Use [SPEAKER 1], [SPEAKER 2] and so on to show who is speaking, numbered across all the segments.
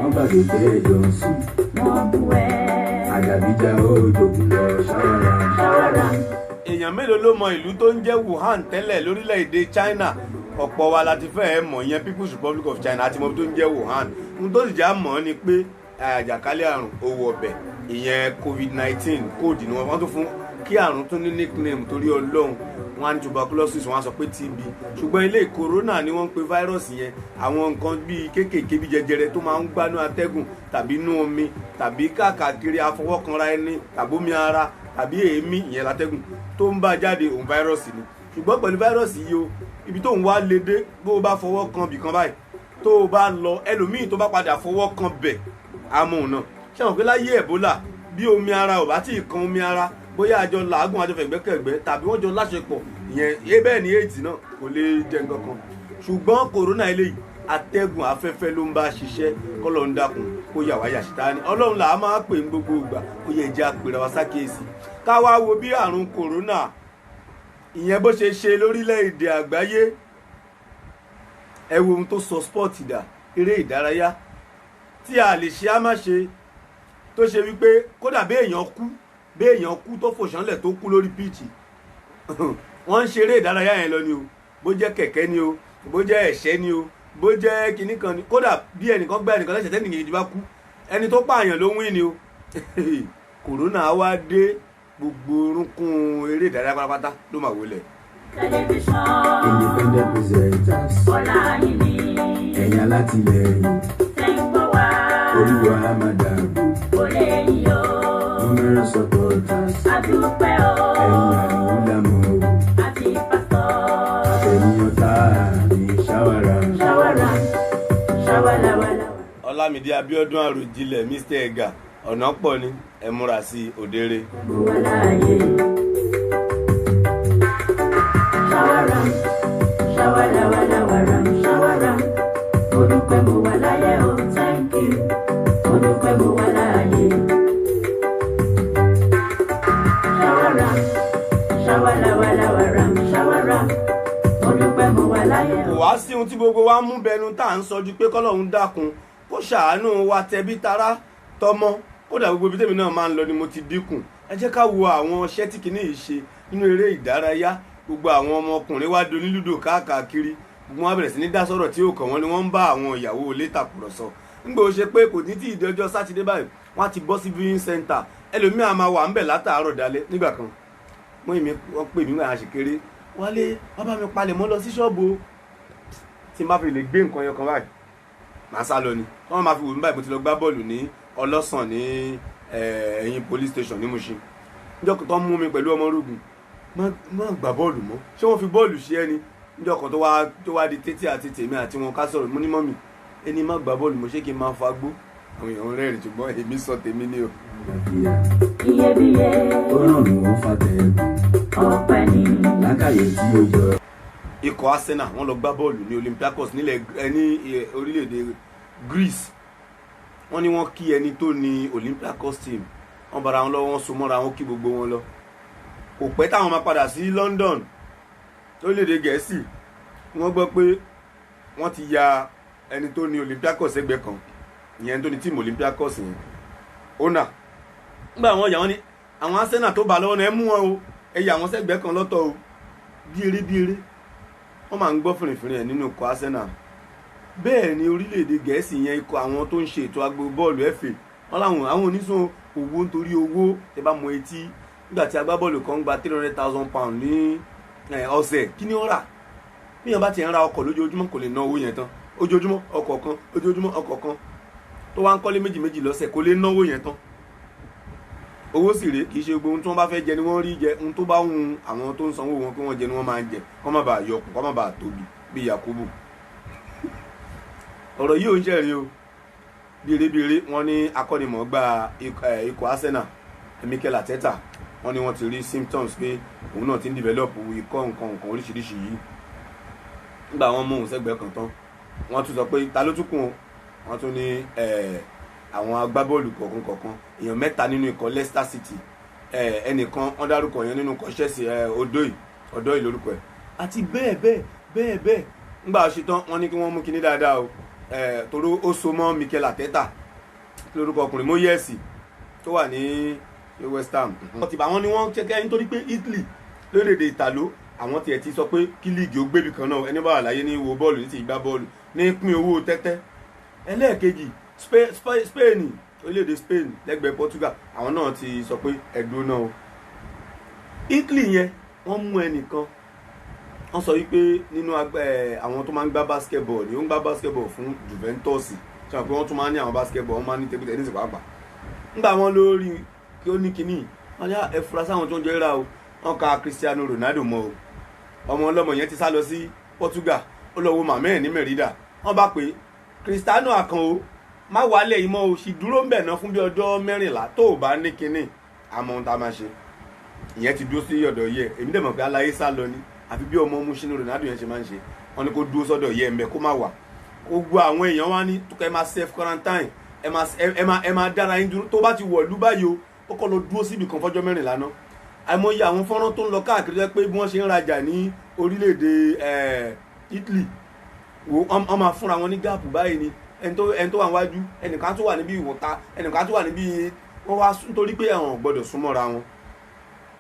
[SPEAKER 1] wọ́n gbàgbé pé ẹjọ́ ń sùn.
[SPEAKER 2] wọ́n bú ẹ.
[SPEAKER 1] àjàbíjà òjòkun lọ ṣàwárà.
[SPEAKER 3] èèyàn mélòó ló mọ ìlú tó ń jẹ́ Wuhan tẹ́lẹ̀ lórílẹ̀‐èdè China? ọ̀pọ̀ wa láti fẹ́ mọ̀ ìyẹn People's Republic of China àti mọ̀ tó ń jẹ́ Wuhan. ohun tó sì já mọ̀ ni pé àjàkálẹ̀ àrùn owó ọbẹ̀ ìyẹn COVID-19 kóòdù ni wọ́n tó fún kí àrùn tó ní nickname torí Ọlọ́run wọn á ní tuberculosis wọn á sọ pé TB ṣùgbọ́n ilé corona ni wọ́n ń pe fáírọ́ọ̀sì yẹn àwọn nǹkan bíi kéékèèké bíi jẹjẹrẹ tó máa ń gbanú atẹ́gùn tàbí inú omi tàbí káàkiri afọwọ́kanra ẹni tàbí omi ara tàbí èémí ìyẹn látẹ́gùn tó ń bá jáde òun fáírọ́ọ̀sì ni ṣùgbọ́n pẹ̀lú fáírọ́ọ̀sì yìí o ibi tó ń wá lédè bó o bá fọwọ́ kan bìkan báyìí tó o bá lọ ẹlòmíì tó bá padà fọwọ́ kan bẹ̀ amóhùn náà ṣé àwọn pé láyé Ebola bí omi ara ò bá tí ì kan omi ara bóyá àjọ làágùn àjọ fẹ̀gbẹ́kẹ̀gbẹ́ tàbí wọ́n jọ láṣepọ̀ ìyẹn bẹ́ẹ̀ ni AIDS náà kò lè jẹ nǹkan kan ṣùgbọ́n kòrónà eléyìí atẹ́gùn afẹ́fẹ́ ló ń bá ṣiṣẹ́ kọ́lọ́ ń dákun kó yà wá yàṣítá ni Ọlọ́run là á máa pè ní gbogbo ìgbà ó yẹ jẹ́ àpèrè wa sákèésì ká wá wo bí àrùn kòrónà ìyẹn bó ṣe ṣe lórílẹ̀‐èdè àgbáyé ẹ wo ohun tó sọ spọ́ọ̀tì dà eré ìdárayá tí a lè ṣe á má ṣe tó ṣe wípé kódà béèyàn kú tó fòṣánlẹ̀ tó kú lórí píìtì wọ́n ń ṣeré ìdárayá yẹn lọ ni o bó jẹ́ kẹ̀kẹ́ ni o bó jẹ́ ẹ̀ṣẹ́ ni o bó jẹ́ kinní kan ni kódà bí ẹnìkan gbá ẹnìkan lẹ́sẹ̀ tẹ́nìyàn ìjọba kú ẹni tó pààyàn ló wín ni o kòrónà wá dé gbogbo orúnkún eré ìdárayá pátápátá ló máa wọlé.
[SPEAKER 2] tẹlifíṣàn
[SPEAKER 1] independent presenters
[SPEAKER 2] ọ̀la yìí ni
[SPEAKER 1] ẹ̀yin alátìlẹyìn
[SPEAKER 2] tẹ́ ń gbọ́ wá.
[SPEAKER 1] olúwa amadagbo
[SPEAKER 2] kò lè yí o.
[SPEAKER 1] numerous supporters
[SPEAKER 2] adúpẹ́ o.
[SPEAKER 1] ẹ̀yin àríwúlámọ̀ o
[SPEAKER 2] àti pásítọ̀.
[SPEAKER 1] àtẹ̀yìn ọ̀tá ní ṣàwárà.
[SPEAKER 2] ṣàwárà ṣàwárà.
[SPEAKER 3] Ọlámídé Abíọ́dún Àròjinlẹ̀ Mr Ega ọ̀nà pọ̀ ni ẹ múra sí òdèrè.
[SPEAKER 2] mo wà láàyè. ṣàwárà ṣàwárà ṣàwárà. mo dúpẹ́ mo wà láyé o thank you. mo dúpẹ́ mo wà láàyè. ṣàwárà ṣàwárà. mo dúpẹ́ mo wà láyé
[SPEAKER 3] kò
[SPEAKER 2] o.
[SPEAKER 3] wá sí ohun tí gbogbo wa mú bẹnu tá à ń sọ ju pé kọ́lọ́hún dákun kó ṣàánú wa tẹbí tará tọmọ kódà gbogbo ibi tèmi náà máa ń lọ ni mo ti dínkù ẹ jẹ́ ká wo àwọn iṣẹ́ tí kìíní yìí ṣe nínú eré ìdárayá gbogbo àwọn ọmọkùnrin wá do nílùdò káàkiri gbogbo wọn bẹ̀rẹ̀ sí ní dá sọ̀rọ̀ tí ó kàn wọ́n ni wọ́n ń bá àwọn ìyàwó ilé tàkùrọ̀sọ nígbà ó ṣe pé kò ní tí ìdí ọjọ́ sátidé báyìí wọ́n á ti bọ́ sí viewing center ẹlòmíà máa wà ń bẹ̀ látàárọ̀ dalẹ́ nígbà kan wọ́n pè mí wọ́n àṣekéré wálé wọ́n bá mi palẹ̀ mọ́ lọ sí ṣọ́ọ̀bù tí n bá fi lè gbé nǹkan yẹn kan báyìí màá sá lọ ni wọ́n máa fi wò mí báyìí mo ti lọ gbá bọ́ọ̀lù ní ọlọ́sàn ní ẹ̀yìn police station ní Mushin níjọ́ tó ń mú mi pẹ̀lú ọmọ rúgùn má gbá bọ́ọ̀lù mọ́ ṣé wọ́n fi bọ́ọ̀lù ṣe ẹni níjọ́ kan tó wá di tètè àti tèmi àti wọn ká sọ̀rọ̀ mo ní mọ́mì ẹni má gbá bọ́ọ̀lù mọ́ ṣé kí n máa fagbó àwọn èèyàn rẹ́rìn ṣùgbọ́n èmi sọ tèmi ni o.
[SPEAKER 2] iyebíye
[SPEAKER 1] ó ràn mí wọ́n fàtẹ́gùn
[SPEAKER 2] ọpẹ́ ni.
[SPEAKER 1] lákàyè tí ó yọ.
[SPEAKER 3] ikọ̀ Arsenal wọ́n lọ gbá bọ́ọ̀lù ní Olympiacos ní orílẹ̀-èdè Greece wọ́n ní wọ́n kí ẹni tó ní Olympiacos team wọ́n bára wọn lọ́wọ́ wọ́n so mọ́ra wọn kí gbogbo wọn lọ kò pẹ́ táwọn máa padà sí London lórílẹ̀-èdè Gẹ̀ẹ́sì wọ́n gbọ́ pé wọ́n ti ya ẹni tó ní Olympiacos ẹgbẹ́ kan ìyẹn tó ní team Olympiacos yẹn ọ̀nà nígbà wọn yà wọ́n ní àwọn Arsenal tó bá lọ́wọ́ náà ẹ mú wọn o ẹ yà wọ́n sẹ́gbẹ́ kan lọ́tọ̀ o bí eré wọ́n máa ń gbọ́ fìrìfìrì ẹ̀ nínú ikọ̀ Arsenal bẹ́ẹ̀ ni orílẹ̀-èdè Gẹ̀ẹ́sì yẹn ikọ̀ àwọn tó ń ṣe ètò agbábọ́ọ̀lù FA wọ́n láwọn àwọn oníṣòwò owó nítorí owó ẹ bá mọ etí nígbà tí agbábọ́ọ̀lù kan gba £300,000 ní ọ̀sẹ̀ kí ni ó rà bí yẹn bá ti ń ra ọkọ̀ lójoojúmọ́ kò lè ná owó yẹn tán ojoojúmọ́ ọkọ̀ kan tó wá ń kọ́lé méjì lọ́sẹ̀ kò lè ná owó yẹn tán owó sì rèé kì í ṣe gbogbo ohun tí wọ́n bá fẹ́ jẹ ni wọ́n rí jẹ ohun tó bá wù àwọn tó ń sanwó wọn kí wọ́n jẹ ni wọ́n máa ń jẹ kọ́ má bàa yọkù kọ́ má bàa tóbi bí Yakubu ọ̀rọ̀ yìí ò ń ṣẹ̀rí o bèrèbèrè wọ́n ní akọ́nimọ̀ọ́gbà ikọ̀ Arsenal Mikel Arteta wọ́n ní wọ́n ti rí symptoms pé òun náà ti ń develop ikọ̀ nǹkan oríṣiríṣi yìí nígbà wọ́n mú òun sẹ́gbẹ̀ẹ́ kan tán wọ́n tún sọ pé ta ló tún kún o wọ́n tún ní àwọn agbábọ́ọ̀lù kọ̀ọ̀kan èèyàn 3 nínú ikọ̀ Leicester City ẹnìkan wọ́n dárúkọ yẹn nínú ikọ̀ Chelsea Odoi lórúkọ ẹ̀ àti bẹ́ẹ̀ nígbà ṣetán wọ́n ní kí wọ́n mú kinní dáadáa o torí ó so mọ́ Mikel Arteta lórúkọ ọkùnrin Moyes tó wà ní West Ham. wọ́n ti bá wọn ni wọ́n ṣẹ́kẹ́ nítorí pé Italy lórílẹ̀‐èdè Ìtàló àwọn tiẹ̀ ti sọ pé kí líìgì ó gbébì kan náà ẹni bá wà láyé ní wo bọ́ọ̀lù ní ti gbá bọ́ọ̀lù ní pín owó tẹ́tẹ́. ẹlẹ́ẹ̀kejì Spain orílẹ̀‐èdè Spain lẹ́gbẹ̀ẹ́ Portugal àwọn náà ti sọ pé ẹ̀dùn náà o. Italy yẹn wọ́n mú ẹnìkan wọ́n sọ wípé nínú àwọn tó máa ń gbá basketball ni ó ń gbá basketball fún Juventus ṣe wọn pé wọ́n tún máa ń ní àwọn basketball wọ́n máa ń ní table tennis pàápàá. nígbà wọn lórí kí ó ní kinní wọn ní ẹ fura sáwọn tó ń jẹ́ ra o wọ́n ka Cristiano Ronaldo mọ́ o ọmọ ọlọ́mọ yẹn ti sá lọ sí Portugal ó lọ wo màmá ẹ̀ ní Merida wọ́n bá pé Cristiano àkàn o má wálẹ̀ yìí mọ́ o sì dúró ń bẹ̀ náà fún bí ọjọ́ 14 tó o bá ní kinní àmọ́ ohun tá a máa ṣe ìyẹn ti dúró sí ọ̀dọ̀ yẹ èmi dẹ̀ mọ̀ pé aláyé sá lọ ni àfi bí ọmọ Cristiano Ronaldo yẹn ṣe máa ń ṣe wọ́n ní kó dúró sọ́dọ̀ yẹ ẹ̀mẹ́ kó má wà gbogbo àwọn èèyàn wá ní ẹ máa self quarantine ẹ máa dára yín dúró tó bá ti wọ̀lú báyìí o ó kọ́ lọ dúró síbi kan fọ́jọ́ 14 náà àìmọye àwọn fọ́nrán tó ń lọ káàkiri jẹ́ pé bí wọ́n ṣe ń rajà ní orílẹ̀-èdè Italy wọ́n máa fúnra wọn ní gáàpù báyìí ni ẹni tó wà níwájú ẹnìkan tó wà níbi ìwọ̀ta ẹnìkan tó wà níbi wọ́n wá nítorí pé àwọn gbọ́dọ̀ súnmọ́ra wọn.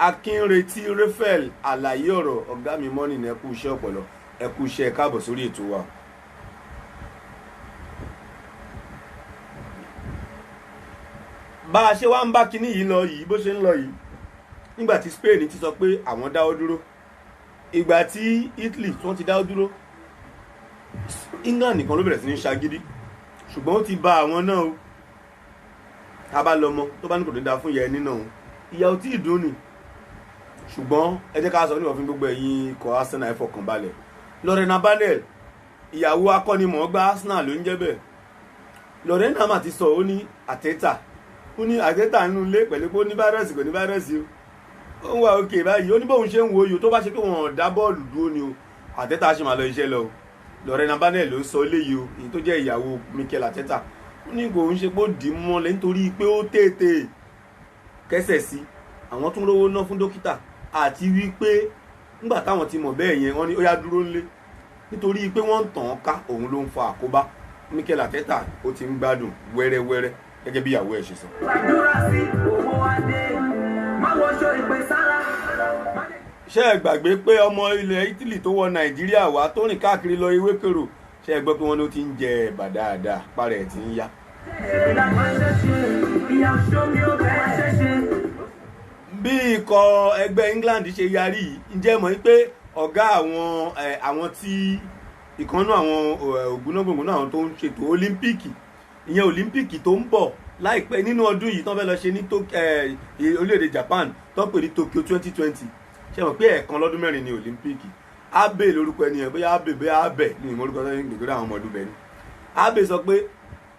[SPEAKER 3] Akínretí Raphael àlàyé ọ̀rọ̀ ọ̀gá mi mọ́nì ní ẹkú iṣẹ́ ọpọlọ ẹkú iṣẹ́ káàbọ̀ sórí ètò wa. bá a ṣe wá ń bá kinní yìí lọ yìí bó ṣe ń lọ yìí nígbà tí Spain ti sọ pé àwọn dáwọ́ dúró ìgbà tí Italy tí wọ́n ti dáwọ́ dúró England nìkan ló bẹ̀rẹ̀ sí ní ṣagídí ṣùgbọ́n ó ti bá àwọn náà o abálọmọ tó bá ní kò ní da fún ìyá ẹni náà ìyá ò tí ì dún ni ṣùgbọ́n ẹ jẹ́ ká sọ níwọ̀n fún gbogbo ẹ̀yin ikọ̀ Arsenal ẹ fọkàn balẹ̀ Lorena Banel ìyàwó akọ́nimọ̀ọ́gbá Arsenal ló ń jẹ́ bẹ́ẹ̀ Lorena mà ti sọ ó ní Arteta nínú ilé pẹ̀lú pé ó ní fáírọ́ọ̀sì kò ní fáírọ́ọ̀sì o ó ń wà òkè báyìí ó ní bóun ṣe ń wo yìí tó bá ṣe pé wọn ò dá bọ́ọ̀lù dúró ni o Arteta ṣe máa lọ iṣẹ́ lọ o Lorena Banel ló sọ eléyìí o èyí tó jẹ́ ìyàwó Mikel Arteta ó ní kò ń ṣe pé ó dì í mọ́lẹ̀ nítorí pé ó tètè kẹsẹ̀ sí àwọn tún rówó ná fún dókítà àti wípé nígbà táwọn ti mọ̀ bẹ́ẹ̀ yẹn wọ́n ní ó yá dúró ńlé nítorí pé wọ́n ń tàn án ká òun ló ń fa àkóbá Mikel Arteta ó ti ń gbádùn wẹ́rẹ́wẹ́rẹ́ gẹ́gẹ́ bí ìyàwó ẹ̀ ṣe sọ. ṣé ẹ gbàgbé pé ọmọ ilẹ̀ Italy tó wọ Nàìjíríà wá tó rìn káàkiri lọ ewékèrò ṣé ẹ gbọ́ pé wọ́n ló ti ń jẹ ẹ̀bà dáadáa parẹ́ ẹ̀ ti ń yá. bí ikọ̀ ẹgbẹ́ England ṣe yarí yìí ǹjẹ́ mọ̀ pé ọ̀gá àwọn tí ìkànnú àwọn ògbónágbòǹgbò náà àwọn tó ń ṣètò Olímpíìkì ìyẹn Olímpíìkì tó ń bọ̀ láìpẹ́ nínú ọdún yìí tó ń fẹ́ lọ ṣe ní orílẹ̀-èdè Japan tó ń pè ní Tokyo 2020 ṣe mọ̀ pé ẹ̀ẹ̀kan lọ́dún mẹ́rin ni Olímpíìkì Abe lórúkọ ẹni yẹn bóyá Abe ní ìmọ̀ orúkọ tó ń gbègbè àwọn ọmọdún bẹ́ẹ̀ ni Abe sọ pé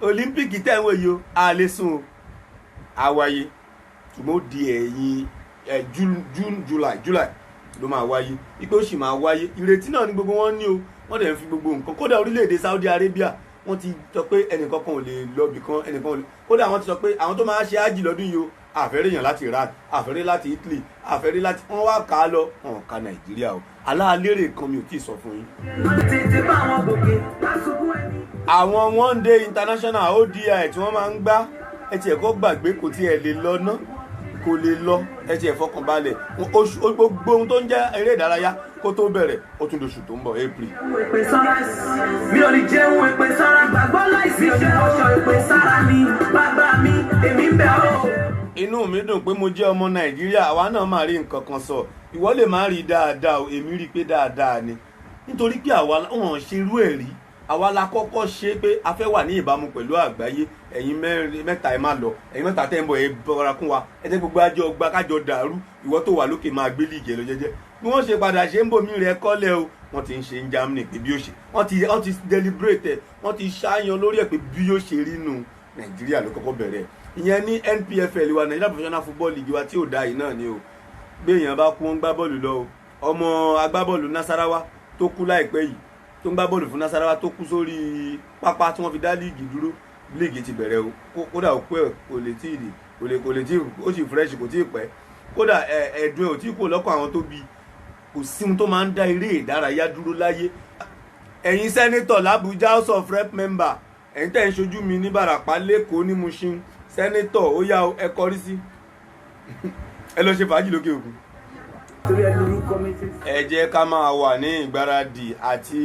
[SPEAKER 3] Olímpíìkì tẹ̀ ń wò yìí o àlè sùn o àwáyé ṣùgbọ́n ó di ẹ̀yìn July ló máa wáyé wípé ó sì máa wáyé ìrètí náà ni gbogbo wọn ní o wọ́n dẹ̀ ń fi gbogbo nǹkan kódà orílẹ̀-èdè Saudi Arabia wọ́n ti sọ pé ẹnìkankan ò lè lọ́bì kan ẹnìkan ò lè kódà wọ́n ti sọ pé àwọn tó máa ṣe ájì lọ́dún yìí o àfẹ́rẹ́ èèyàn láti Iran àfẹ́rẹ́ láti Italy àfẹ́rẹ́ láti wọ́n wá kà á lọ wọn ka Nàìjíríà o aláàlérè kan mi ò tí ì sọ fún yín. àwọn one day international ODI tí wọ́n máa ń gbá ẹ tiẹ̀ kọ́ gbàgbé kò tiẹ̀ lè lọ ná kò lè lọ ẹ tiẹ̀ fọkàn balẹ̀ gbogbo ohun tó ń jẹ́ eré ìdárayá kó tó bẹ̀rẹ̀ ó tún lóṣù tó ń bọ̀ April.
[SPEAKER 2] mi ò ní jẹun èpè sára gbàgbọ́ láìsí ṣe ọṣọ èpè sára ni bàbá mi èmi ń bẹ̀ ọ́.
[SPEAKER 3] inú mi dùn pé mo jẹ́ ọmọ Nàìjíríà àwa náà máa rí nǹkan kan sọ ìwọ lè má rí dáadáa o èmi rí i pé dáadáa ni nítorí pé àwa wọn ṣe irú ẹ̀ rí àwa la kọ́kọ́ ṣe pé a fẹ́ wà ní ìbámu pẹ̀lú àgbáyé ẹ̀yin mẹ́ta ẹ má lọ ẹ̀yin mẹ́ta tẹ́ ń bọ̀ ẹ bọ́ra kún wa ẹ tẹ́ gbogbo àjọ ọgbà kájọ dàrú ìwọ tó wà lókè máa gbé líìgì ẹ lọ jẹ́jẹ́ bí wọ́n ṣe padà ṣe ń bomi rẹ̀ kọ́lẹ̀ o wọ́n ti ń ṣe ń Germany pé bí ó ṣe wọ́n ti deliberate ẹ̀ wọ́n ti ṣáyan lórí ẹ̀ pé bí ó ṣe rí nù Nàìjíríà ló kọ́kọ́ bẹ̀rẹ̀ ìyẹn ní NPFL wa Nigeria Professional Football League wa tí ò da yìí náà ni o gbé èèyàn bá kú wọ́n gbá bọ́ọ̀lù lọ o ọmọ agbábọ́ọ̀lù Nasarawa tó kú láìpẹ́ yìí tó ń gbá bọ́ọ̀lù fún Nasarawa tó kú sórí pápá tí wọ́n fi dá líìgì dúró líìgì ti bẹ̀rẹ̀ o kódà ó pẹ́ kò lè tí ó sì fresh kò tí ì pẹ́ kódà ẹ̀dùn ẹ̀ ò tí kò lọ́kọ̀ àwọn tó bí kò sí ohun tó máa ń dá eré ìdárayá dúró láyé ẹ̀yin sẹ́nítọ̀ l'Abuja House of Rep member ẹ̀yin tẹ́ ń ṣojú mi ní Ìbàràpá lẹ́kọ̀ọ́ ní Mushin sẹ́nétọ̀ ó yá ẹ kọrí sí ẹ lọ ṣe fàájì lókè òkun. ẹ jẹ́ ká máa wà ní ìgbáradì àti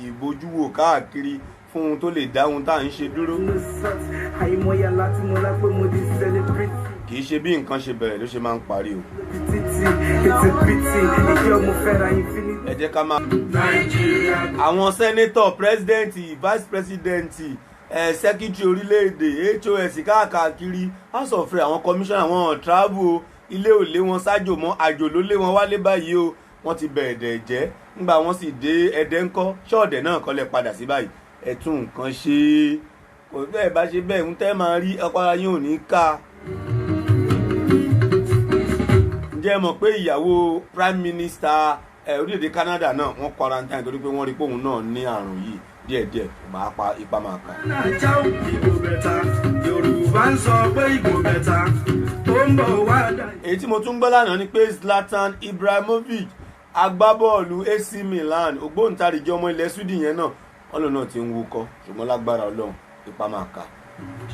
[SPEAKER 3] ìbójúwò káàkiri fún ohun tó lè dá ohun tá à ń ṣe dúró. kì í ṣe bí nǹkan ṣe bẹ̀rẹ̀ ló ṣe máa ń parí o. ẹ jẹ́ ká máa. àwọn sẹ́nétọ̀ pírẹ́sidẹ́ǹtì vice pírẹ́sidẹ́ǹtì sẹ́kítírì orílẹ̀-èdè HOS káàkiri house of rẹ̀ àwọn kọmíṣánná àwọn travel ilé ò lé wọn sájò mọ́ àjò ló lé wọn wálé báyìí o wọ́n ti bẹ̀ẹ̀dẹ̀ jẹ́ nígbà wọ́n sì dé Ẹdẹ ńkọ́ ṣọ́ọ̀dẹ̀ náà kọ́lẹ̀ padà sí báyìí ẹ̀tún nǹkan ṣe kò bẹ́ẹ̀ bá ṣe bẹ́ẹ̀ ń tẹ́ máa rí ọpọlọ yín ò ní ká. ǹjẹ́ ẹ mọ̀ pé ìyàwó prime minister orílẹ̀-èdè Canada náà wọ́n quarantine torí pé wọ́n rí pé òun náà ní àrùn yìí díẹ̀díẹ̀ máa pa ipa máa kà. Yorùbá ń sọ pé ìgbò bẹ̀ta tó ń bọ̀ wá dà. èyí tí mo tún gbọ́ lánàá ni pé Zlatan Ibrahimovic agbábọ́ọ̀lù AC Milan ògbóǹtarìgì ọmọ ilẹ̀ Sweden yẹn náà wọ́n lòun náà ti ń wúkọ́ ṣùgbọ́n lágbára Ọlọ́run ipa máa kà.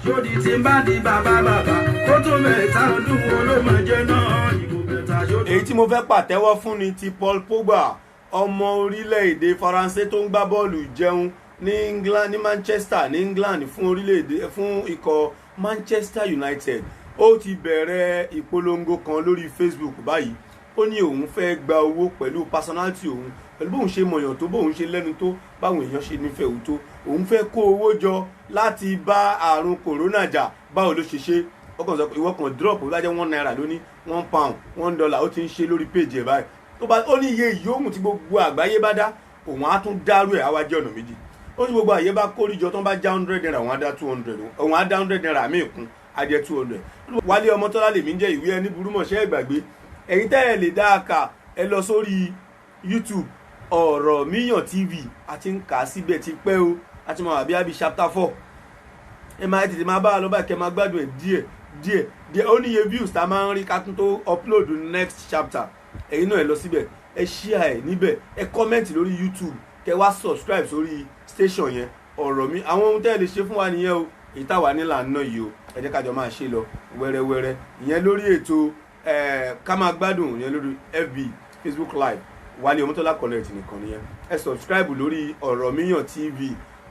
[SPEAKER 3] ṣòdì tí ń bá di bàbá kó tó mẹ́ta ọdún olómọjẹ náà ìgbò bẹ̀ta. èyí tí mo fẹ́ pàtẹ́wọ́ fún ni ti Paul Pogba ọmọ orílẹ̀-èdè Faransé tó ń gbá bọ́ọ̀lù jẹun ní England ní Manchester ní England fún ikọ̀ Manchester United. ó ti bẹ̀rẹ̀ ìpolongo kan lórí Facebook báyìí ó ní òun fẹ́ gba owó pẹ̀lú personality òun pẹ̀lú bóun ṣe mọ̀yàn tó bóun ṣe lẹ́nu tó báwọn èèyàn ṣe nífẹ̀ẹ́ òun tó òun fẹ́ kó owó jọ láti bá àrùn kòrónà jà báwo ló ṣe ṣe ó kàn sọ pé ìwọ kan drop ó bá jẹ́ £1 lóní £1 $1 ó ti ń ṣe lórí péjì ẹ̀ báyìí ó ní iye ìyóhùn tí gbogbo àgbáyé bá dá òun á tún dárú ẹ̀ á wá jẹ́ ọ̀nà méjì ó ní gbogbo àyè bá kórìjọ tó ń bá já £100 òun á dá £200 òun á dá £100 míì kún á jẹ́ £200. Wálé Ọmọ́tọ́lá lèmi ń jẹ́ ìwé ẹni burúmọ̀ṣẹ́ ìgbàgbé ẹ̀yin tẹ́ ẹ lè dá a kà ẹ lọ sórí YouTube Ọ̀rànmíyàn TV àti ń kà á síbẹ̀ ti pẹ́ o àti máa wà bí àbí chapter 4 ẹ máa tètè máa bá a lọ báyìí kẹ́ máa gbádùn ẹ̀ díẹ̀ ó níye views tá a máa ń rí ká tún tó upload next chapter ẹ̀yin náà ẹ lọ síbẹ̀ ẹ share ẹ̀ níbẹ̀ ẹ comment lórí YouTube kẹ́ wá subscribe sórí station yẹn Ọ̀rànmí àwọn ohun tẹ́ ẹ lè ṣe fún wa nìyẹn o èyí táwa nílà náà yìí o ẹ jẹ́ kájọ máa ṣe lọ wẹ́rẹ́wẹ́rẹ́ ìyẹn lórí ètò ká máa gbádùn ìyẹn lórí FB Facebook Live Wálé Ọmọ́tọ́lá Connect nìkan nìyẹn ẹ subscribe lórí Ọ̀rànmíyàn TV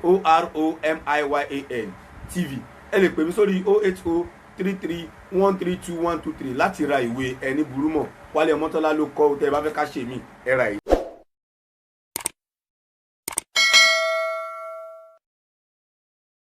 [SPEAKER 3] OROMIYAN TV ẹ lè pè mí sórí 08033132123 láti ra ìwé ẹni burúmọ̀ Wálé Ọmọ́tọ́lá ló kọ tẹ́ ẹ bá fẹ́ ká ṣe mí ẹ ra èyí.